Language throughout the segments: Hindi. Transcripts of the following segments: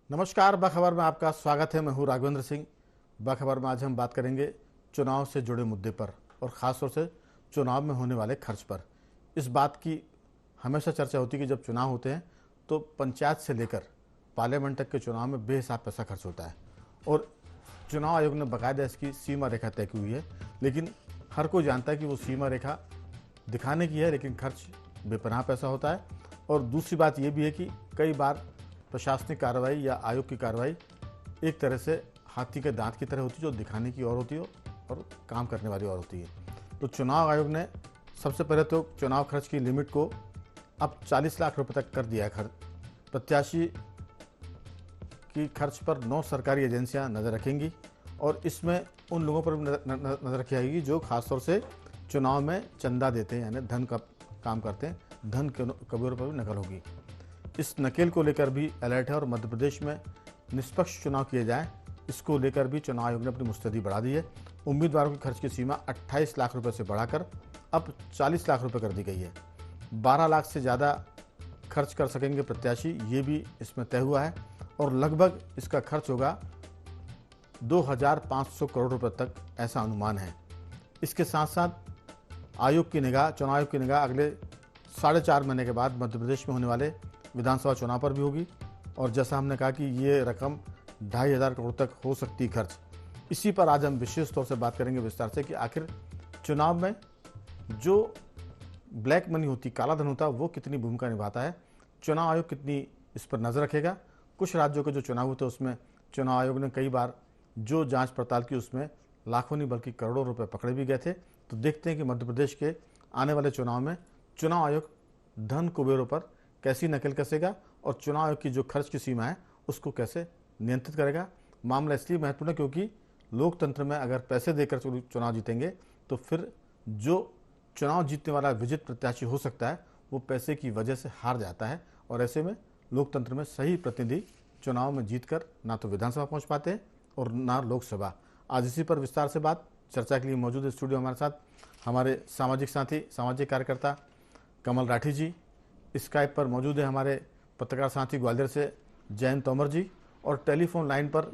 नमस्कार, बखबर में आपका स्वागत है। मैं हूं राघवेंद्र सिंह। बखबर में आज हम बात करेंगे चुनाव से जुड़े मुद्दे पर और ख़ासतौर से चुनाव में होने वाले खर्च पर। इस बात की हमेशा चर्चा होती है कि जब चुनाव होते हैं तो पंचायत से लेकर पार्लियामेंट तक के चुनाव में बेहिसाब पैसा खर्च होता है और चुनाव आयोग ने बाकायदा इसकी सीमा रेखा तय की हुई है। लेकिन हर कोई जानता है कि वो सीमा रेखा दिखाने की है, लेकिन खर्च बेपनाह पैसा होता है। और दूसरी बात ये भी है कि कई बार प्रशासनिक कार्रवाई या आयोग की कार्रवाई एक तरह से हाथी के दांत की तरह होती है, जो दिखाने की और होती है और काम करने वाली और होती है। तो चुनाव आयोग ने सबसे पहले तो चुनाव खर्च की लिमिट को अब 40 लाख रुपए तक कर दिया है। खर्च प्रत्याशी की खर्च पर 9 सरकारी एजेंसियां नज़र रखेंगी और इसमें उन लोगों पर भी नज़र रखी जाएगी जो खासतौर से चुनाव में चंदा देते हैं, यानी धन का काम करते हैं। धन के कब्जों पर भी नकल होगी। इस नकेल को लेकर भी अलर्ट है और मध्य प्रदेश में निष्पक्ष चुनाव किए जाएं, इसको लेकर भी चुनाव आयोग ने अपनी मुस्तैदी बढ़ा दी है। उम्मीदवारों की खर्च की सीमा 28 लाख रुपए से बढ़ाकर अब 40 लाख रुपए कर दी गई है। 12 लाख से ज़्यादा खर्च कर सकेंगे प्रत्याशी, ये भी इसमें तय हुआ है और लगभग इसका खर्च होगा 2500 करोड़ रुपए तक, ऐसा अनुमान है। इसके साथ साथ आयोग की निगाह, चुनाव आयोग की निगाह अगले 4.5 महीने के बाद मध्य प्रदेश में होने वाले विधानसभा चुनाव पर भी होगी और जैसा हमने कहा कि ये रकम 2500 करोड़ तक हो सकती खर्च। इसी पर आज हम विशेष तौर से बात करेंगे विस्तार से कि आखिर चुनाव में जो ब्लैक मनी होती, काला धन होता है, वो कितनी भूमिका निभाता है, चुनाव आयोग कितनी इस पर नजर रखेगा। कुछ राज्यों के जो चुनाव होते हैं उसमें चुनाव आयोग ने कई बार जो जांच पड़ताल की उसमें लाखों नहीं बल्कि करोड़ों रुपए पकड़े भी गए थे। तो देखते हैं कि मध्य प्रदेश के आने वाले चुनाव में चुनाव आयोग धन कुबेरों पर कैसी नकल कसेगा और चुनाव आयोग की जो खर्च की सीमा है उसको कैसे नियंत्रित करेगा। मामला इसलिए महत्वपूर्ण है क्योंकि लोकतंत्र में अगर पैसे देकर चुनाव जीतेंगे तो फिर जो चुनाव जीतने वाला विजित प्रत्याशी हो सकता है वो पैसे की वजह से हार जाता है और ऐसे में लोकतंत्र में सही प्रतिनिधि चुनाव में जीतकर ना तो विधानसभा पहुंच पाते हैं और ना लोकसभा। आज इसी पर विस्तार से बात चर्चा के लिए मौजूद है स्टूडियो हमारे साथ हमारे सामाजिक साथी, सामाजिक कार्यकर्ता कमल राठी जी। स्काइप पर मौजूद है हमारे पत्रकार साथी ग्वालियर से जयंत तोमर जी और टेलीफोन लाइन पर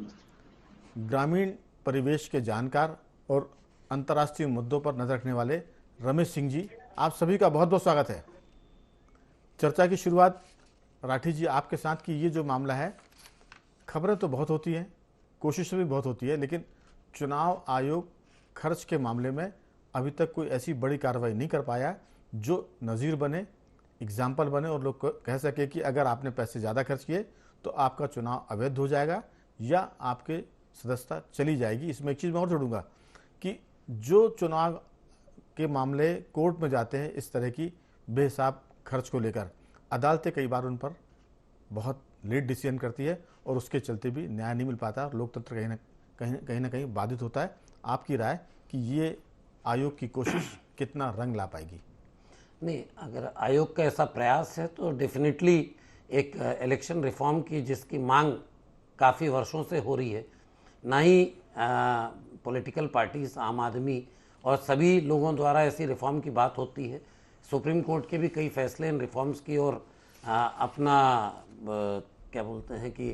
ग्रामीण परिवेश के जानकार और अंतर्राष्ट्रीय मुद्दों पर नजर रखने वाले रमेश सिंह जी। आप सभी का बहुत बहुत स्वागत है। चर्चा की शुरुआत राठी जी आपके साथ कि ये जो मामला है, खबरें तो बहुत होती हैं, कोशिशें भी बहुत होती है, लेकिन चुनाव आयोग खर्च के मामले में अभी तक कोई ऐसी बड़ी कार्रवाई नहीं कर पाया जो नज़ीर बने, एग्जाम्पल बने और लोग कह सके कि अगर आपने पैसे ज़्यादा खर्च किए तो आपका चुनाव अवैध हो जाएगा या आपके सदस्यता चली जाएगी। इसमें एक चीज़ मैं और जोड़ूंगा कि जो चुनाव के मामले कोर्ट में जाते हैं इस तरह की बेहिसाब खर्च को लेकर, अदालतें कई बार उन पर बहुत लेट डिसीजन करती है और उसके चलते भी न्याय नहीं मिल पाता और लोकतंत्र कहीं ना कहीं बाधित होता है। आपकी राय कि ये आयोग की कोशिश कितना रंग ला पाएगी? नहीं, अगर आयोग का ऐसा प्रयास है तो डेफिनेटली एक इलेक्शन रिफॉर्म की जिसकी मांग काफ़ी वर्षों से हो रही है, ना ही पॉलिटिकल पार्टीज, आम आदमी और सभी लोगों द्वारा ऐसी रिफॉर्म की बात होती है। सुप्रीम कोर्ट के भी कई फैसले इन रिफॉर्म्स की और अपना क्या बोलते हैं कि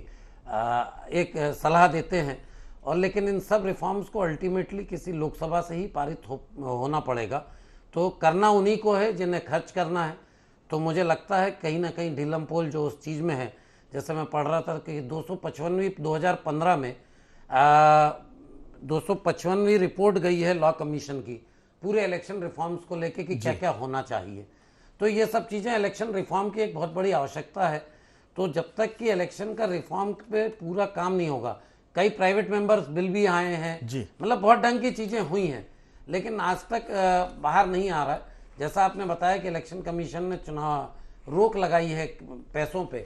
एक सलाह देते हैं और लेकिन इन सब रिफॉर्म्स को अल्टीमेटली किसी लोकसभा से ही पारित होना पड़ेगा। तो करना उन्हीं को है जिन्हें खर्च करना है। तो मुझे लगता है कहीं ना कहीं ढीलम पोल जो उस चीज़ में है, जैसे मैं पढ़ रहा था कि 255वीं 2015 में 255वीं रिपोर्ट गई है लॉ कमीशन की पूरे इलेक्शन रिफॉर्म्स को लेके कि क्या क्या होना चाहिए। तो ये सब चीज़ें इलेक्शन रिफॉर्म की एक बहुत बड़ी आवश्यकता है। तो जब तक कि इलेक्शन का रिफॉर्म पे पूरा काम नहीं होगा, कई प्राइवेट मेंबर्स बिल भी आए हैं, मतलब बहुत ढंग की चीज़ें हुई हैं, लेकिन आज तक बाहर नहीं आ रहा है। जैसा आपने बताया कि इलेक्शन कमीशन ने चुनाव रोक लगाई है पैसों पे,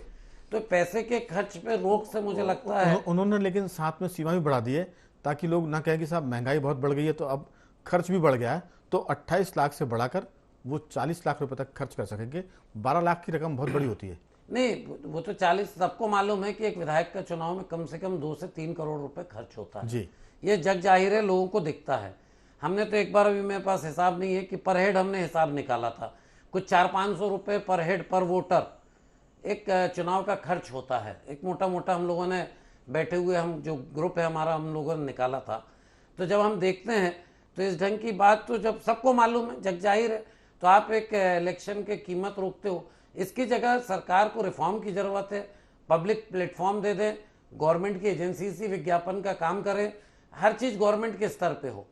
तो पैसे के खर्च पे रोक से मुझे लगता है उन्होंने लेकिन साथ में सीमा भी बढ़ा दी है ताकि लोग ना कहें कि साहब महंगाई बहुत बढ़ गई है तो अब खर्च भी बढ़ गया है। तो 28 लाख से बढ़ाकर वो 40 लाख रुपए तक खर्च कर सकेंगे। 12 लाख की रकम बहुत बड़ी होती है। नहीं, वो तो 40, सबको मालूम है कि एक विधायक का चुनाव में कम से कम 2 से 3 करोड़ रुपए खर्च होता है जी। ये जग जाहिर है, लोगों को दिखता है। हमने तो एक बार, अभी मेरे पास हिसाब नहीं है कि पर हेड हमने हिसाब निकाला था, कुछ 400-500 रुपए पर हेड पर वोटर एक चुनाव का खर्च होता है। एक मोटा मोटा हम लोगों ने बैठे हुए, हम जो ग्रुप है हमारा, हम लोगों ने निकाला था। तो जब हम देखते हैं तो इस ढंग की बात तो जब सबको मालूम है, जग जाहिर है, तो आप एक इलेक्शन के कीमत रोकते हो। इसकी जगह सरकार को रिफॉर्म की ज़रूरत है, पब्लिक प्लेटफॉर्म दे दें, गवर्नमेंट की एजेंसी से विज्ञापन का काम करें, हर चीज़ गवर्नमेंट के स्तर पे हो,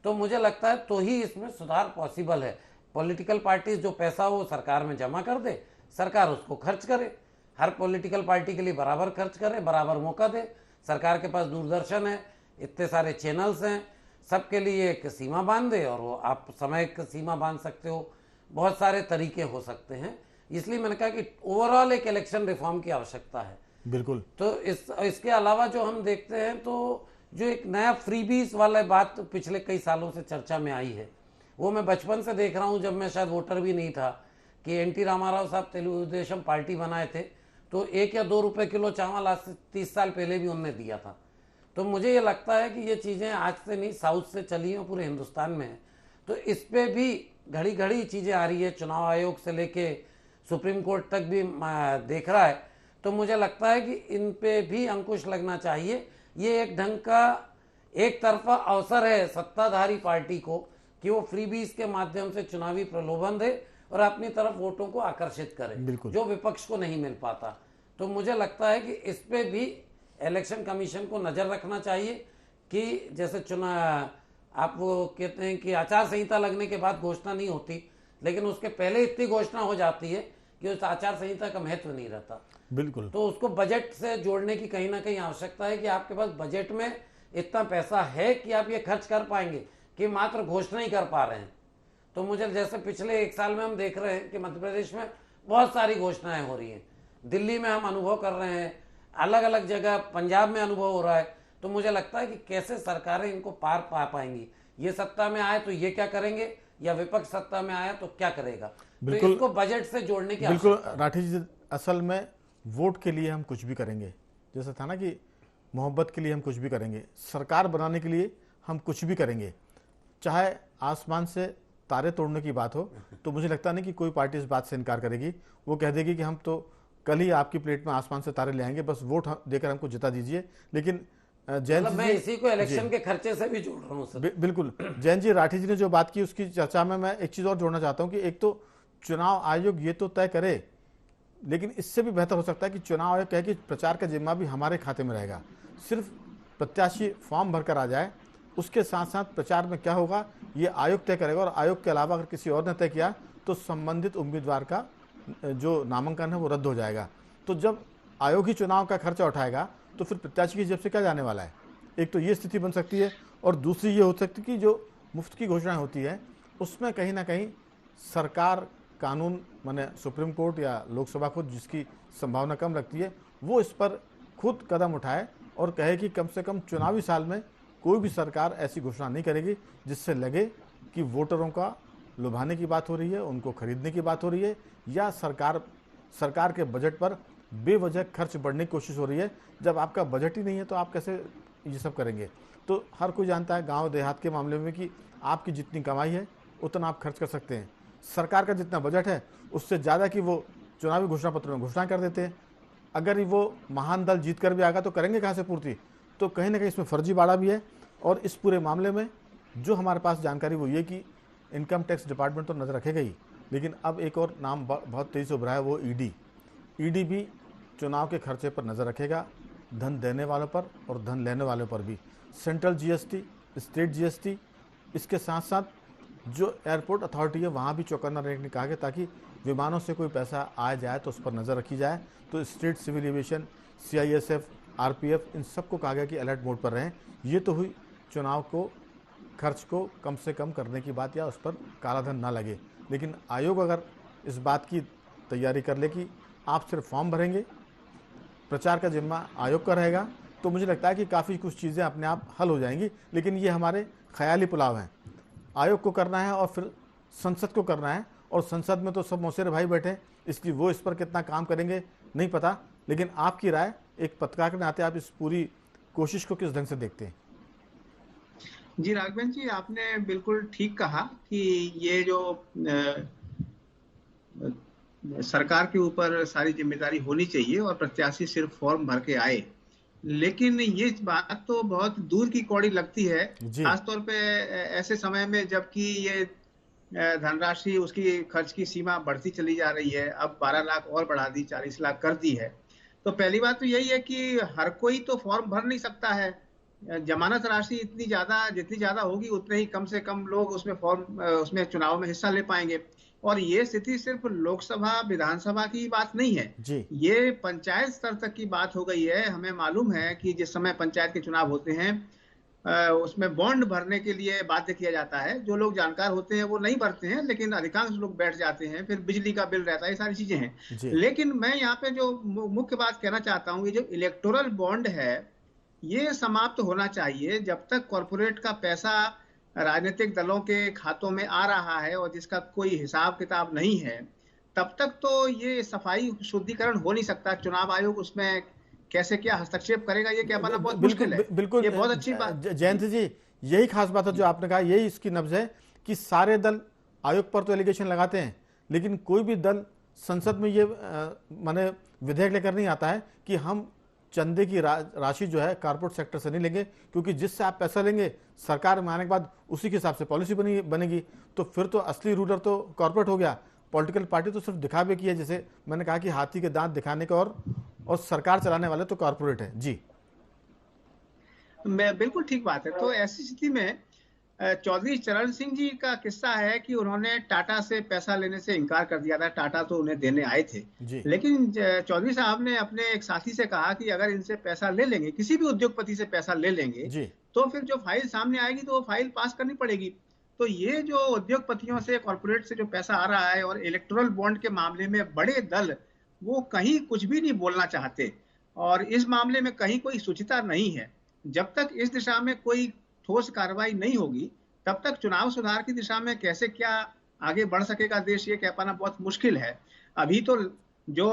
तो मुझे लगता है तो ही इसमें सुधार पॉसिबल है। पॉलिटिकल पार्टीज जो पैसा वो सरकार में जमा कर दे, सरकार उसको खर्च करे, हर पॉलिटिकल पार्टी के लिए बराबर खर्च करे, बराबर मौका दे। सरकार के पास दूरदर्शन है, इतने सारे चैनल्स हैं, सबके लिए एक सीमा बांध दे, और वो आप समय की सीमा बांध सकते हो, बहुत सारे तरीके हो सकते हैं। इसलिए मैंने कहा कि ओवरऑल एक इलेक्शन रिफॉर्म की आवश्यकता है। बिल्कुल। तो इसके अलावा जो हम देखते हैं, तो जो एक नया फ्रीबीज वाला बात तो पिछले कई सालों से चर्चा में आई है, वो मैं बचपन से देख रहा हूँ, जब मैं शायद वोटर भी नहीं था, कि एनटी रामाराव साहब तेलुगु देशम पार्टी बनाए थे, तो 1 या 2 रुपए किलो चावल आज से 30 साल पहले भी उनने दिया था। तो मुझे ये लगता है कि ये चीज़ें आज से नहीं, साउथ से चली हैं, पूरे हिंदुस्तान में है। तो इस पे भी घड़ी घड़ी चीज़ें आ रही है, चुनाव आयोग से लेके सुप्रीम कोर्ट तक भी देख रहा है। तो मुझे लगता है कि इन पे भी अंकुश लगना चाहिए। ये एक ढंग का एक तरफा अवसर है सत्ताधारी पार्टी को कि वो फ्रीबीज के माध्यम से चुनावी प्रलोभन दे और अपनी तरफ वोटों को आकर्षित करे, जो विपक्ष को नहीं मिल पाता। तो मुझे लगता है कि इस पे भी इलेक्शन कमीशन को नज़र रखना चाहिए कि जैसे आप वो कहते हैं कि आचार संहिता लगने के बाद घोषणा नहीं होती, लेकिन उसके पहले इतनी घोषणा हो जाती है कि उस आचार संहिता का महत्व नहीं रहता। बिल्कुल। तो उसको बजट से जोड़ने की कहीं ना कहीं आवश्यकता है कि आपके पास बजट में इतना पैसा है कि आप ये खर्च कर पाएंगे, कि मात्र घोषणा ही कर पा रहे हैं। तो मुझे जैसे पिछले 1 साल में हम देख रहे हैं कि मध्य प्रदेश में बहुत सारी घोषणाएं हो रही हैं, दिल्ली में हम अनुभव कर रहे हैं, अलग अलग जगह पंजाब में अनुभव हो रहा है। तो मुझे लगता है कि कैसे सरकारें इनको पार पा पाएंगी। ये सत्ता में आए तो ये क्या करेंगे, या विपक्ष सत्ता में आया तो क्या करेगा। तो इसको बजट से जोड़ने की बिल्कुल राठी जी, असल में वोट के लिए हम कुछ भी करेंगे, जैसा था ना कि मोहब्बत के लिए हम कुछ भी करेंगे, सरकार बनाने के लिए हम कुछ भी करेंगे, चाहे आसमान से तारे तोड़ने की बात हो। तो मुझे लगता नहीं कि कोई पार्टी इस बात से इनकार करेगी। वो कह देगी कि हम तो कल ही आपकी प्लेट में आसमान से तारे ले आएंगे, बस वोट देकर हमको जिता दीजिए। लेकिन जैन जी, मैं इसी को इलेक्शन के खर्चे से भी जोड़ रहा हूँ। बिल्कुल। जैन जी, राठी जी ने जो बात की उसकी चर्चा में मैं एक चीज़ और जोड़ना चाहता हूँ कि एक तो चुनाव आयोग ये तो तय करे, लेकिन इससे भी बेहतर हो सकता है कि चुनाव आयोग कहे कि प्रचार का जिम्मा भी हमारे खाते में रहेगा, सिर्फ प्रत्याशी फॉर्म भरकर आ जाए, उसके साथ साथ प्रचार में क्या होगा ये आयोग तय करेगा। और आयोग के अलावा अगर किसी और ने तय किया तो संबंधित उम्मीदवार का जो नामांकन है वो रद्द हो जाएगा। तो जब आयोग ही चुनाव का खर्चा उठाएगा तो फिर प्रत्याशी की जेब से क्या जाने वाला है। एक तो ये स्थिति बन सकती है, और दूसरी ये हो सकती है कि जो मुफ्त की घोषणाएं होती है उसमें कहीं ना कहीं सरकार, कानून माने सुप्रीम कोर्ट या लोकसभा खुद, जिसकी संभावना कम लगती है, वो इस पर खुद कदम उठाए और कहे कि कम से कम चुनावी साल में कोई भी सरकार ऐसी घोषणा नहीं करेगी जिससे लगे कि वोटरों का लुभाने की बात हो रही है, उनको खरीदने की बात हो रही है, या सरकार के बजट पर बेवजह खर्च बढ़ने की कोशिश हो रही है। जब आपका बजट ही नहीं है तो आप कैसे ये सब करेंगे। तो हर कोई जानता है गांव देहात के मामले में कि आपकी जितनी कमाई है उतना आप खर्च कर सकते हैं, सरकार का जितना बजट है उससे ज़्यादा कि वो चुनावी घोषणा पत्र में घोषणा कर देते हैं। अगर वो महान दल जीत कर भी आएगा तो करेंगे कहाँ से पूर्ति। तो कहीं ना कहीं इसमें फर्जीवाड़ा भी है। और इस पूरे मामले में जो हमारे पास जानकारी वो ये कि इनकम टैक्स डिपार्टमेंट तो नज़र रखेगा ही, लेकिन अब एक और नाम बहुत तेज़ी से उभरा है, वो ईडी भी चुनाव के खर्चे पर नज़र रखेगा, धन देने वालों पर और धन लेने वालों पर भी। सेंट्रल जीएसटी, स्टेट जीएसटी, इसके साथ साथ जो एयरपोर्ट अथॉरिटी है वहाँ भी चौकन्ना रहने कहा गया, ताकि विमानों से कोई पैसा आ जाए तो उस पर नज़र रखी जाए। तो state civil aviation, CISF, RPF, इन सबको कहा गया कि अलर्ट मोड पर रहें। ये तो हुई चुनाव को खर्च को कम से कम करने की बात, या उस पर कालाधन ना लगे। लेकिन आयोग अगर इस बात की तैयारी कर ले कि आप सिर्फ फॉर्म भरेंगे, प्रचार का जिम्मा आयोग का रहेगा, तो मुझे लगता है कि काफ़ी कुछ चीज़ें अपने आप हल हो जाएंगी। लेकिन ये हमारे ख्याली पुलाव हैं। आयोग को करना है और फिर संसद को करना है, और संसद में तो सब मौसेरे भाई बैठे, इसलिए वो इस पर कितना काम करेंगे नहीं पता। लेकिन आपकी राय एक पत्रकार के नाते आप इस पूरी कोशिश को किस ढंग से देखते हैं? जी राघवेंद्र जी, आपने बिल्कुल ठीक कहा कि ये जो सरकार के ऊपर सारी जिम्मेदारी होनी चाहिए और प्रत्याशी सिर्फ फॉर्म भर के आए। लेकिन ये बात तो बहुत दूर की कौड़ी लगती है, जी खासतौर पे ऐसे समय में जबकि ये धनराशि उसकी खर्च की सीमा बढ़ती चली जा रही है। अब 12 लाख और बढ़ा दी, 40 लाख कर दी है। तो पहली बात तो यही है कि हर कोई तो फॉर्म भर नहीं सकता है। जमानत राशि इतनी ज्यादा, जितनी ज्यादा होगी उतने ही कम से कम लोग उसमें चुनाव में हिस्सा ले पाएंगे। और ये स्थिति सिर्फ लोकसभा विधानसभा की बात नहीं है, जी ये पंचायत स्तर तक की बात हो गई है। हमें मालूम है कि जिस समय पंचायत के चुनाव होते हैं उसमें बॉन्ड भरने के लिए बाध्य किया जाता है। जो लोग जानकार होते हैं वो नहीं भरते हैं, लेकिन अधिकांश लोग बैठ जाते हैं। फिर बिजली का बिल रहता है, ये सारी चीजें हैं। जी लेकिन मैं यहाँ पे जो मुख्य बात कहना चाहता हूँ, ये जो इलेक्टोरल बॉन्ड है ये समाप्त होना चाहिए। जब तक कॉरपोरेट का पैसा राजनीतिक दलों के खातों में आ रहा है और जिसका कोई हिसाब किताब नहीं है, तब तक तो ये सफाई शुद्धिकरण हो नहीं सकता। चुनाव आयोग उसमें कैसे क्या हस्तक्षेप करेगा ये क्या पाना बहुत मुश्किल है। बिल्कुल ये बहुत अच्छी बात। जयंत जी, यही खास बात है जो आपने कहा, यही इसकी नब्ज है कि सारे दल आयोग पर तो एलिगेशन लगाते हैं, लेकिन कोई भी दल संसद में ये माने विधेयक लेकर नहीं आता है कि हम चंदे की राशि जो है कारपोरेट सेक्टर से नहीं लेंगे, क्योंकि जिससे आप पैसा लेंगे सरकार में आने के बाद उसी के हिसाब से पॉलिसी बनेगी। तो फिर तो असली रूलर तो कॉर्पोरेट हो गया, पॉलिटिकल पार्टी तो सिर्फ दिखावे की है। जैसे मैंने कहा कि हाथी के दांत दिखाने का, और सरकार चलाने वाले तो कॉर्पोरेट है। जी मैं बिल्कुल ठीक बात है। तो ऐसी स्थिति में चौधरी चरण सिंह जी का किस्सा है कि उन्होंने टाटा से पैसा लेने से इनकार कर दिया था। टाटा तो उन्हें देने आए थे, लेकिन चौधरी साहब ने अपने एक साथी से कहा कि अगर इनसे पैसा ले लेंगे, किसी भी उद्योगपति से पैसा ले लेंगे, तो फिर जो फाइल सामने आएगी तो वो फाइल पास करनी पड़ेगी। तो ये जो उद्योगपतियों से, कॉर्पोरेट से जो पैसा आ रहा है, और इलेक्टोरल बॉन्ड के मामले में बड़े दल वो कहीं कुछ भी नहीं बोलना चाहते, और इस मामले में कहीं कोई सूचिता नहीं है। जब तक इस दिशा में कोई ठोस कार्रवाई नहीं होगी, तब तक चुनाव सुधार की दिशा में कैसे क्या आगे बढ़ सकेगा देश, ये कह पाना बहुत मुश्किल है। अभी तो जो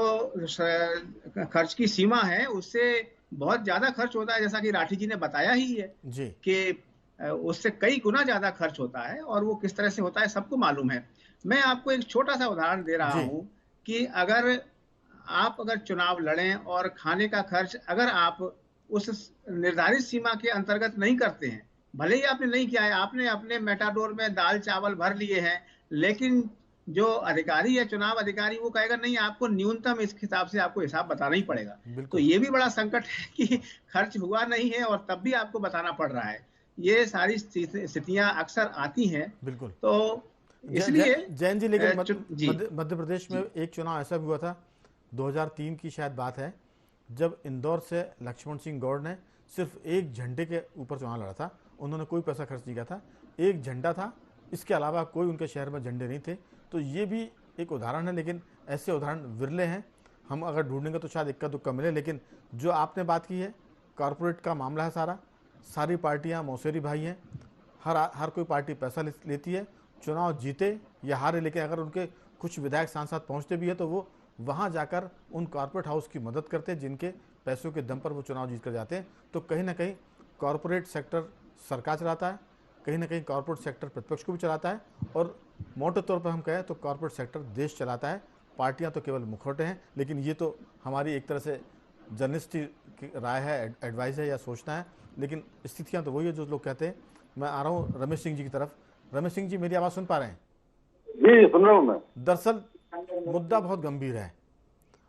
खर्च की सीमा है उससे बहुत ज्यादा खर्च होता है, जैसा कि राठी जी ने बताया ही है कि उससे कई गुना ज्यादा खर्च होता है, और वो किस तरह से होता है सबको मालूम है। मैं आपको एक छोटा सा उदाहरण दे रहा हूं कि अगर चुनाव लड़ें और खाने का खर्च अगर आप उस निर्धारित सीमा के अंतर्गत नहीं करते हैं, भले ही आपने नहीं किया है, आपने अपने मेटाडोर में दाल चावल भर लिए हैं, लेकिन जो अधिकारी है, चुनाव अधिकारी, वो कहेगा नहीं, आपको न्यूनतम इस हिसाब से आपको हिसाब बताना ही पड़ेगा। तो ये भी बड़ा संकट है कि खर्च हुआ नहीं है और तब भी आपको बताना पड़ रहा है। ये सारी स्थितियां अक्सर आती हैं। बिल्कुल। तो इसलिए जैन जी, लेकिन मध्य प्रदेश में एक चुनाव ऐसा भी हुआ था, 2003 की शायद बात है, जब इंदौर से लक्ष्मण सिंह गौड़ ने सिर्फ एक झंडे के ऊपर चुनाव लड़ा था। उन्होंने कोई पैसा खर्च नहीं किया था, एक झंडा था, इसके अलावा कोई उनके शहर में झंडे नहीं थे। तो ये भी एक उदाहरण है, लेकिन ऐसे उदाहरण विरले हैं। हम अगर ढूंढेंगे तो शायद इक्का दुक्का मिले। लेकिन जो आपने बात की है, कॉरपोरेट का मामला है सारी पार्टियां मौसेरी भाई हैं। हर कोई पार्टी पैसा लेती है, चुनाव जीते या हारे, लेकिन अगर उनके कुछ विधायक सांसद पहुंचते भी है तो वो वहां जाकर उन कॉर्पोरेट हाउस की मदद करते हैं जिनके पैसों के दम पर वो चुनाव जीत कर जाते हैं। तो कहीं ना कहीं कॉर्पोरेट सेक्टर सरकार चलाता है, कहीं ना कहीं कॉर्पोरेट सेक्टर प्रतिपक्ष को भी चलाता है, और मोटे तौर पर हम कहें तो कॉर्पोरेट सेक्टर देश चलाता है। पार्टियां तो केवल मुखौटे हैं। लेकिन ये तो हमारी एक तरह से जर्नलिस्ट की राय है, एडवाइस है या सोचना है, लेकिन स्थितियाँ तो वही है जो लोग कहते हैं। मैं आ रहा हूँ रमेश सिंह जी की तरफ। रमेश सिंह जी, मेरी आवाज़ सुन पा रहे हैं? जी, सुन रहा हूँ मैं। दरअसल मुद्दा बहुत गंभीर है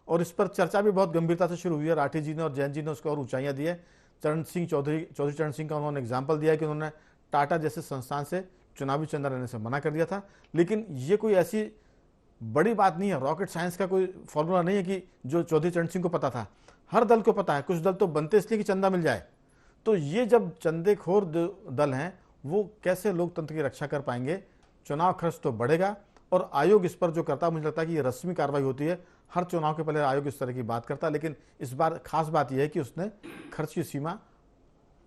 और इस पर चर्चा भी बहुत गंभीरता से शुरू हुई है। राठी जी ने और जैन जी ने उसको और ऊंचाइयां दी है। चौधरी चरण सिंह का उन्होंने एग्जाम्पल दिया है कि उन्होंने टाटा जैसे संस्थान से चुनावी चंदा लेने से मना कर दिया था। लेकिन ये कोई ऐसी बड़ी बात नहीं है, रॉकेट साइंस का कोई फॉर्मूला नहीं है कि जो चौधरी चरण सिंह को पता था, हर दल को पता है। कुछ दल तो बनते इसलिए कि चंदा मिल जाए। तो ये जब चंदेखोर दल हैं, वो कैसे लोकतंत्र की रक्षा कर पाएंगे? चुनाव खर्च तो बढ़ेगा, और आयोग इस पर जो करता है, मुझे लगता है कि ये रस्मी कार्रवाई होती है। हर चुनाव के पहले आयोग इस तरह की बात करता है, लेकिन इस बार खास बात यह है कि उसने खर्च की सीमा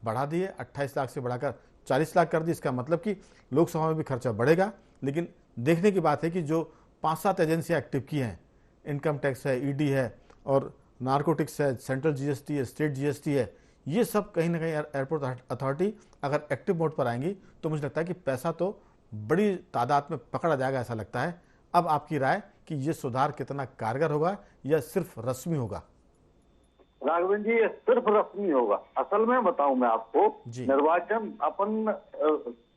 बढ़ा दी है, 28 लाख से बढ़ाकर 40 लाख कर दी। इसका मतलब कि लोकसभा में भी खर्चा बढ़ेगा। लेकिन देखने की बात है कि जो 5-7 एजेंसियां एक्टिव की हैं, इनकम टैक्स है, ईडी है, और नार्कोटिक्स है, सेंट्रल जीएसटी है, स्टेट जीएसटी है, ये सब कहीं ना कहीं एयरपोर्ट अथॉरिटी अगर एक्टिव मोड पर आएंगी तो मुझे लगता है कि पैसा तो बड़ी तादाद में पकड़ा जाएगा, ऐसा लगता है। अब आपकी राय कि ये सुधार कितना कारगर होगा या सिर्फ रस्मी होगा? राघवन जी, ये सिर्फ रस्मी होगा। असल में बताऊं मैं आपको, निर्वाचन अपन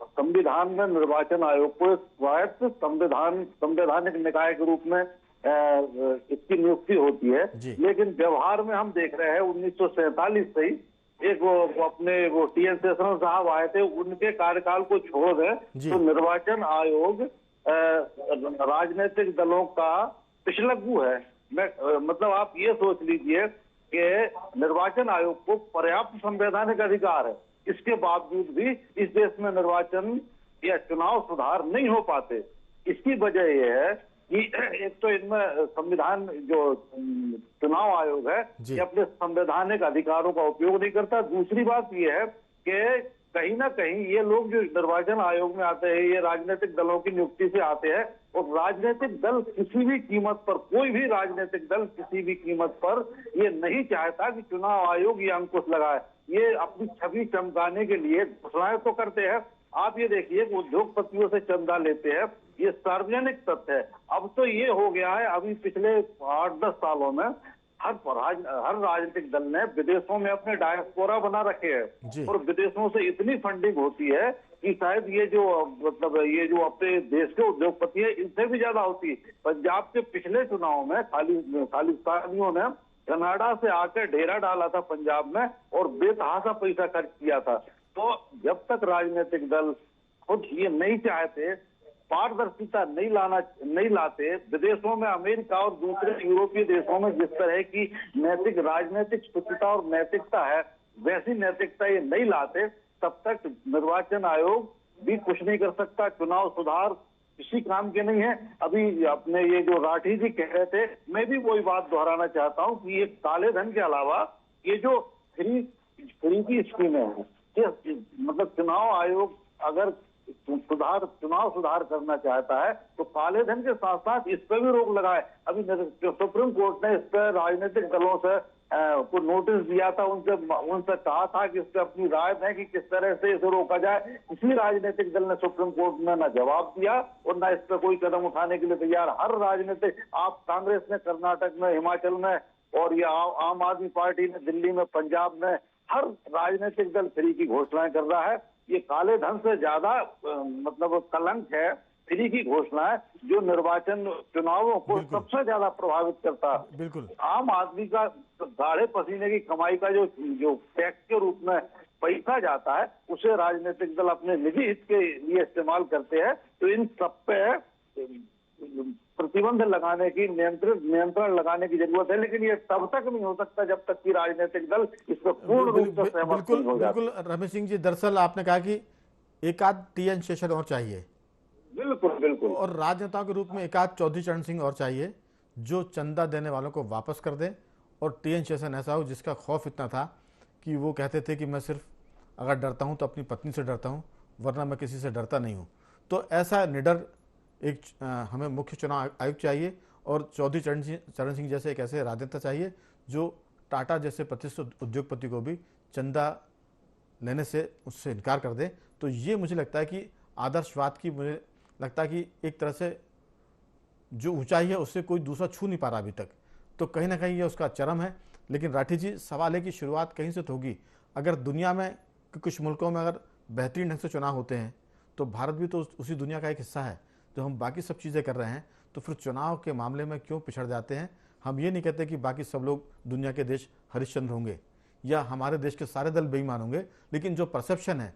संविधान में निर्वाचन आयोग को एक स्वायत्त संवैधानिक निकाय के रूप में इसकी नियुक्ति होती है, लेकिन व्यवहार में हम देख रहे हैं 1947 से ही एक वो टी.एन. शेषन साहब आए थे, उनके कार्यकाल को छोड़ दें तो निर्वाचन आयोग राजनीतिक दलों का पिछलग्गू है। मतलब आप ये सोच लीजिए कि निर्वाचन आयोग को पर्याप्त संवैधानिक अधिकार है, इसके बावजूद भी इस देश में निर्वाचन या चुनाव सुधार नहीं हो पाते। इसकी वजह यह है कि एक तो इनमें संविधान जो चुनाव आयोग है ये अपने संवैधानिक अधिकारों का उपयोग नहीं करता। दूसरी बात यह है कि कहीं ना कहीं ये लोग जो निर्वाचन आयोग में आते हैं ये राजनीतिक दलों की नियुक्ति से आते हैं, और राजनीतिक दल किसी भी कीमत पर, कोई भी राजनीतिक दल किसी भी कीमत पर ये नहीं चाहता कि चुनाव आयोग ये अंकुश लगाए। ये अपनी छवि चमकाने के लिए घोषणाएं तो करते हैं। आप ये देखिए उद्योगपतियों से चंदा लेते हैं, ये सार्वजनिक तथ्य है। अब तो ये हो गया है, अभी पिछले 8-10 सालों में हर राजनीतिक दल ने विदेशों में अपने डायस्पोरा बना रखे हैं, और विदेशों से इतनी फंडिंग होती है कि शायद ये जो अपने देश के उद्योगपति है इनसे भी ज्यादा होती है। पंजाब के पिछले चुनाव में खालिस्तानियों ने कनाडा से आकर डेरा डाला था पंजाब में और बेतहाशा पैसा खर्च किया था। तो जब तक राजनीतिक दल खुद ये नहीं चाहते, पारदर्शिता नहीं लाते, विदेशों में अमेरिका और दूसरे यूरोपीय देशों में जिस तरह की नैतिक राजनीतिक शुचिता और नैतिकता है वैसी नैतिकता ये नहीं लाते, तब तक निर्वाचन आयोग भी कुछ नहीं कर सकता। चुनाव सुधार किसी काम के नहीं है। अभी अपने ये जो राठी जी कह रहे थे, मैं भी वही बात दोहराना चाहता हूँ कि ये काले धन के अलावा ये जो फ्री की स्कीमें हैं, मतलब चुनाव आयोग अगर चुनाव सुधार करना चाहता है तो काले धन के साथ साथ इस पर भी रोक लगाए। अभी सुप्रीम कोर्ट ने इस पर राजनीतिक दलों से को नोटिस दिया था, उनसे कहा था कि इस पर अपनी राय दें कि किस तरह से इसे रोका जाए। किसी राजनीतिक दल ने सुप्रीम कोर्ट में न जवाब दिया और न इस पर कोई कदम उठाने के लिए तैयार। हर राजनीतिक, आप कांग्रेस ने कर्नाटक में, हिमाचल में, और ये आम आदमी पार्टी ने दिल्ली में, पंजाब में, हर राजनीतिक दल फ्री की घोषणाएं कर रहा है। ये काले धन से ज्यादा मतलब कलंक है फ्री की घोषणा है जो निर्वाचन चुनावों को सबसे ज्यादा प्रभावित करता है। बिल्कुल आम आदमी का गाढ़े पसीने की कमाई का जो टैक्स के रूप में पैसा जाता है उसे राजनीतिक दल अपने निजी हित के लिए इस्तेमाल करते हैं। तो इन सब पे प्रतिबंध लगाने की, नियंत्रण लगाने की जरूरत है, लेकिन ये तब तक नहीं हो सकता जब तक कि राजनीतिक दल इस पर पूर्ण रूप से सहमत नहीं हो जाते। बिल्कुल रमेश सिंह जी, दरअसल आपने कहा कि एक आध टी.एन. शेषन और चाहिए, बिल्कुल, और राजनेताओं के रूप में एक आध चौधरी चरण सिंह और चाहिए जो चंदा देने वालों को वापस कर दें, और टी.एन. शेषन ऐसा हो जिसका खौफ इतना था कि वो कहते थे कि मैं सिर्फ अगर डरता हूं तो अपनी पत्नी से डरता हूं, वरना मैं किसी से डरता नहीं हूं। तो ऐसा निडर एक हमें मुख्य चुनाव आयुक्त चाहिए, और चौधरी चरण सिंह जैसे एक ऐसे राजनेता चाहिए जो टाटा जैसे प्रतिष्ठित उद्योगपति को भी चंदा लेने से उससे इनकार कर दे। तो ये मुझे लगता है कि आदर्शवाद की, मुझे लगता है कि एक तरह से जो ऊंचाई है उससे कोई दूसरा छू नहीं पा रहा अभी तक। तो कहीं ना कहीं ये उसका चरम है। लेकिन राठी जी, सवाल है कि शुरुआत कहीं से तो होगी। अगर दुनिया में कुछ मुल्कों में अगर बेहतरीन ढंग से चुनाव होते हैं तो भारत भी तो उसी दुनिया का एक हिस्सा है। जो हम बाकी सब चीज़ें कर रहे हैं तो फिर चुनाव के मामले में क्यों पिछड़ जाते हैं? हम ये नहीं कहते कि बाकी सब लोग दुनिया के देश हरिश्चंद्र होंगे या हमारे देश के सारे दल बेईमान होंगे, लेकिन जो परसेप्शन है,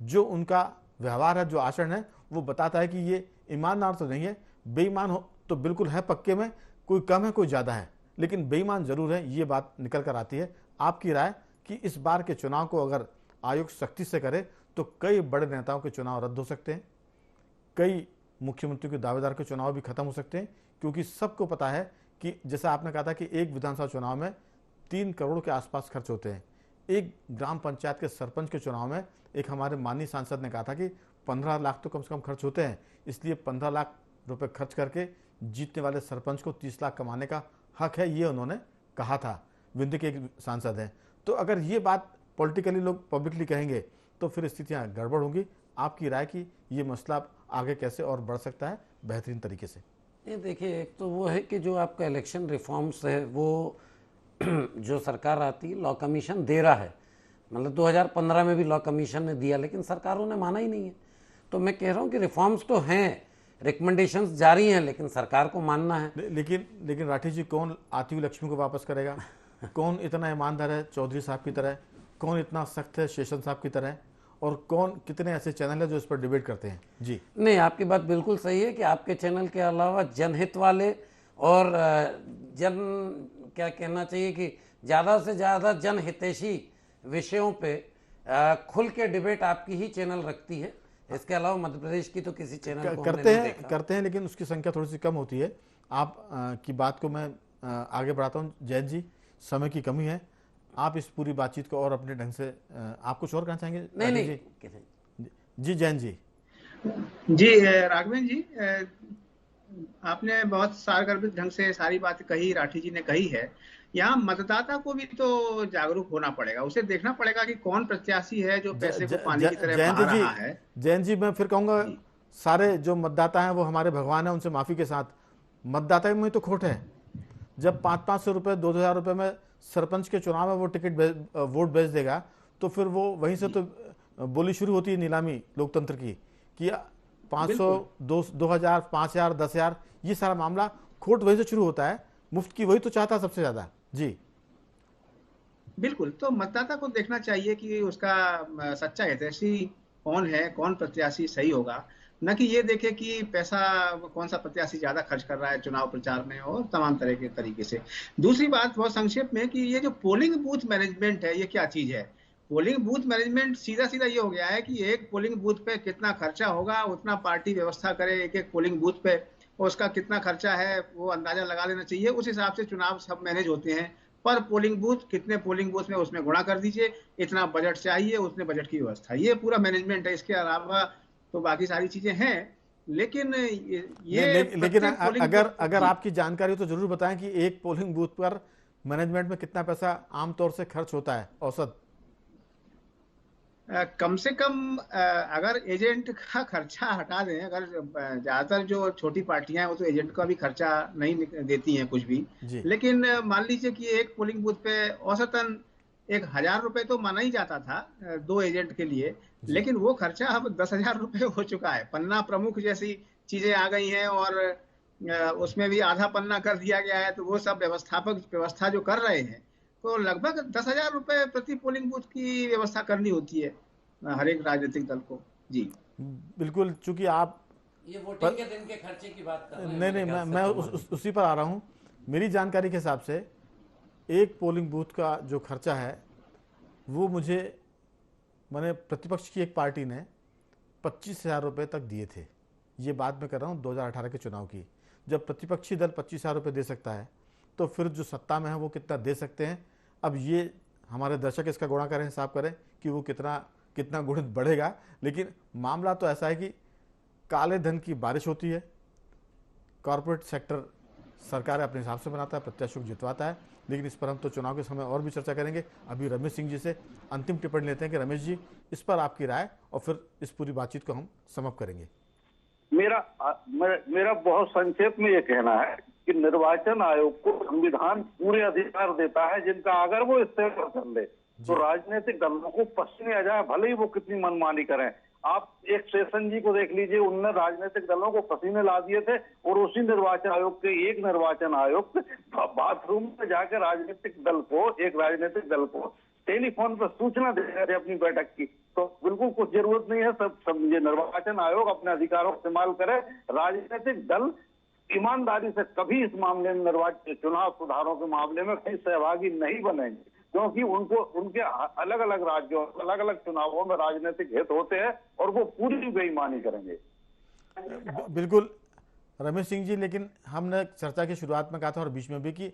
जो उनका व्यवहार है, जो आचरण है, वो बताता है कि ये ईमानदार तो नहीं है। बेईमान हो तो बिल्कुल है पक्के में, कोई कम है कोई ज़्यादा है, लेकिन बेईमान जरूर है, ये बात निकल कर आती है। आपकी राय कि इस बार के चुनाव को अगर आयोग सख्ती से करे तो कई बड़े नेताओं के चुनाव रद्द हो सकते हैं, कई मुख्यमंत्री के दावेदार के चुनाव भी खत्म हो सकते हैं, क्योंकि सबको पता है कि जैसा आपने कहा था कि एक विधानसभा चुनाव में 3 करोड़ के आसपास खर्च होते हैं। एक ग्राम पंचायत के सरपंच के चुनाव में एक हमारे माननीय सांसद ने कहा था कि 15 लाख तो कम से कम खर्च होते हैं, इसलिए 15 लाख रुपए खर्च करके जीतने वाले सरपंच को 30 लाख कमाने का हक है, ये उन्होंने कहा था। विंध्य के एक सांसद हैं। तो अगर ये बात पॉलिटिकली लोग पब्लिकली कहेंगे तो फिर स्थितियाँ गड़बड़ होंगी। आपकी राय कि ये मसला आगे कैसे और बढ़ सकता है बेहतरीन तरीके से? ये देखिए, एक तो वो है कि जो आपका इलेक्शन रिफॉर्म्स है वो जो सरकार आती है, लॉ कमीशन दे रहा है, मतलब 2015 में भी लॉ कमीशन ने दिया, लेकिन सरकारों ने माना ही नहीं है। तो मैं कह रहा हूँ कि रिफॉर्म्स तो हैं, रिकमेंडेशंस जारी हैं, लेकिन सरकार को मानना है। लेकिन राठी जी, कौन आती हुई लक्ष्मी को वापस करेगा? कौन इतना ईमानदार है चौधरी साहब की तरह? कौन इतना सख्त है शेषन साहब की तरह? और कौन कितने ऐसे चैनल है जो इस पर डिबेट करते हैं? जी नहीं, आपकी बात बिल्कुल सही है कि आपके चैनल के अलावा जनहित वाले और क्या कहना चाहिए कि ज़्यादा से ज़्यादा जनहितैषी विषयों पे खुल के डिबेट आपकी ही चैनल रखती है। इसके अलावा मध्य प्रदेश की तो किसी चैनल को करते हैं, लेकिन उसकी संख्या थोड़ी सी कम होती है। आप की बात को मैं आगे बढ़ाता हूँ। जैन जी, समय की कमी है, आप इस पूरी बातचीत को और अपने ढंग से आप कुछ और कहना चाहेंगे? नहीं जी जैन जी। जी राघवेंद्र जी, आपने बहुत सारगर्भित ढंग से सारी बात कही, राठी जी ने कही है। यहाँ मतदाता को भी तो जागरूक होना पड़ेगा, उसे देखना पड़ेगा कि कौन प्रत्याशी है जो पैसे को पानी की तरह बहा रहा है। जैन जी, मैं फिर कहूंगा सारे जो मतदाता हैं वो हमारे भगवान हैं, उनसे माफी के साथ मतदाता में तो खोट है। जब 500-500 रुपए 2,000 रुपए में सरपंच के चुनाव में वो टिकट वोट बेच देगा, तो फिर वो वहीं से तो बोली शुरू होती है नीलामी लोकतंत्र की कि 500, 2,000, 5,000, 10,000, ये सारा मामला खोट वहीं से शुरू होता है। मुफ्त की वही तो चाहता है सबसे ज्यादा। जी बिल्कुल, तो मतदाता को देखना चाहिए कि उसका सच्चा हितैषी कौन है, कौन प्रत्याशी सही होगा, न कि ये देखे कि पैसा कौन सा प्रत्याशी ज्यादा खर्च कर रहा है चुनाव प्रचार में और तमाम तरह के तरीके से। दूसरी बात बहुत संक्षेप में कि ये जो पोलिंग बूथ मैनेजमेंट है, ये क्या चीज है? पोलिंग बूथ मैनेजमेंट सीधा सीधा ये हो गया है कि एक पोलिंग बूथ पे कितना खर्चा होगा, उतना पार्टी व्यवस्था करे एक एक पोलिंग बूथ पे, उसका कितना खर्चा है वो अंदाजा लगा लेना चाहिए। उस हिसाब से चुनाव सब मैनेज होते हैं। पर पोलिंग बूथ, कितने पोलिंग बूथ में उसमें गुणा कर दीजिए, इतना बजट चाहिए, उतने बजट की व्यवस्था, ये पूरा मैनेजमेंट है। इसके अलावा तो बाकी सारी चीजें हैं, लेकिन लेकिन अगर आपकी जानकारी हो तो जरूर बताएं कि एक पोलिंग बूथ पर मैनेजमेंट में कितना पैसा आमतौर से खर्च होता है औसत? कम से कम अगर एजेंट का खर्चा हटा दें, अगर ज्यादातर जो छोटी पार्टियां हैं वो तो एजेंट का भी खर्चा नहीं देती हैं कुछ भी, लेकिन मान लीजिए कि एक पोलिंग बूथ पे औसतन 1,000 रुपए तो माना ही जाता था 2 एजेंट के लिए, लेकिन वो खर्चा अब 10,000 रुपए हो चुका है। पन्ना प्रमुख जैसी चीजें आ गई हैं और उसमें भी आधा पन्ना कर दिया गया है, तो वो सब व्यवस्था जो कर रहे हैं, तो लगभग 10,000 रुपए प्रति पोलिंग बूथ की व्यवस्था करनी होती है हर एक राजनीतिक दल को। जी बिल्कुल, चूंकि आप ये वोटिंग के दिन के खर्चे की बात कर रहे हैं। नहीं, मैं उसी पर आ रहा हूं। मेरी जानकारी के हिसाब से एक पोलिंग बूथ का जो खर्चा है वो मैंने प्रतिपक्ष की एक पार्टी ने 25,000 रुपये तक दिए थे। ये बात मैं कर रहा हूँ 2018 के चुनाव की। जब प्रतिपक्षी दल 25,000 रुपये दे सकता है तो फिर जो सत्ता में है वो कितना दे सकते हैं? अब ये हमारे दर्शक इसका गुणा करें, हिसाब करें कि वो कितना गुणित बढ़ेगा। लेकिन मामला तो ऐसा है कि काले धन की बारिश होती है, कॉर्पोरेट सेक्टर सरकार अपने हिसाब से बनाता है, प्रत्याशियों को जितवाता है। लेकिन इस पर हम तो चुनाव के समय और भी चर्चा करेंगे। अभी रमेश सिंह जी से अंतिम टिप्पणी लेते हैं कि रमेश जी, इस पर आपकी राय, और फिर इस पूरी बातचीत को हम समाप्त करेंगे। मेरा बहुत संक्षेप में ये कहना है कि निर्वाचन आयोग को संविधान पूरे अधिकार देता है जिनका अगर वो इस्तेमाल कर ले तो राजनीतिक दलों को पसीने आ जाए, भले ही वो कितनी मनमानी करें। आप एक शेषन जी को देख लीजिए, उनने राजनीतिक दलों को पसीने ला दिए थे और उसी निर्वाचन आयोग के एक निर्वाचन आयुक्त बाथरूम में जाकर एक राजनीतिक दल को टेलीफोन पर सूचना दे रहे थे अपनी बैठक की। तो बिल्कुल कुछ जरूरत नहीं है, सब ये निर्वाचन आयोग अपने अधिकारों का इस्तेमाल करे। राजनीतिक दल ईमानदारी से कभी इस मामले में चुनाव सुधारों के मामले में कहीं सहभागी नहीं बनेंगे, क्योंकि उनके अलग अलग राज्यों, अलग अलग चुनावों में राजनीतिक हित होते हैं और वो पूरी बेईमानी करेंगे। बिल्कुल रमेश सिंह जी, लेकिन हमने चर्चा की शुरुआत में कहा था और बीच में भी कि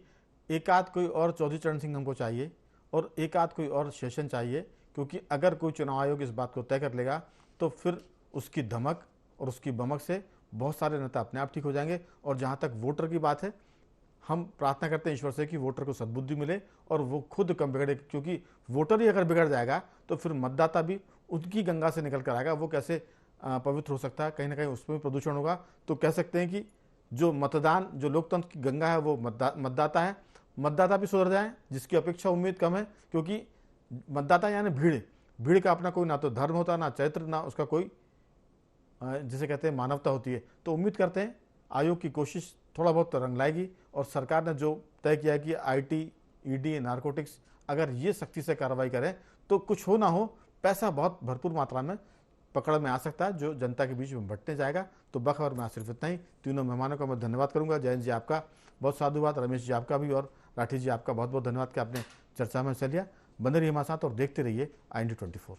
एक आध कोई और चौधरी चरण सिंह हमको चाहिए और एक आध कोई और सेशन चाहिए, क्योंकि अगर कोई चुनाव आयोग इस बात को तय कर लेगा तो फिर उसकी धमक और उसकी बमक से बहुत सारे नेता अपने आप ठीक हो जाएंगे। और जहाँ तक वोटर की बात है, हम प्रार्थना करते हैं ईश्वर से कि वोटर को सद्बुद्धि मिले और वो खुद कम बिगड़े, क्योंकि वोटर ही अगर बिगड़ जाएगा तो फिर मतदाता भी उनकी गंगा से निकल कर आएगा। वो कैसे पवित्र हो सकता है? कहीं ना कहीं उसमें भी प्रदूषण होगा। तो कह सकते हैं कि जो मतदान, जो लोकतंत्र की गंगा है वो मतदाता है, मतदाता भी सुधर जाए, जिसकी अपेक्षा उम्मीद कम है, क्योंकि मतदाता यानी भीड़, भीड़ का अपना कोई ना तो धर्म होता, ना चरित्र, ना उसका कोई जिसे कहते हैं मानवता होती है। तो उम्मीद करते हैं आयोग की कोशिश थोड़ा बहुत तो रंग लाएगी, और सरकार ने जो तय किया कि आईटी, ईडी, नारकोटिक्स अगर ये सख्ती से कार्रवाई करें तो कुछ हो ना हो पैसा बहुत भरपूर मात्रा में पकड़ में आ सकता है, जो जनता के बीच में बंटने जाएगा। तो बखबर में सिर्फ इतना ही। तीनों मेहमानों का मैं धन्यवाद करूंगा। जयंत जी आपका बहुत साधुवाद, रमेश जी आपका भी, और राठी जी आपका बहुत बहुत धन्यवाद कि आपने चर्चा में हिस्सा लिया। बने रहिए हमारे साथ और देखते रहिए IND24।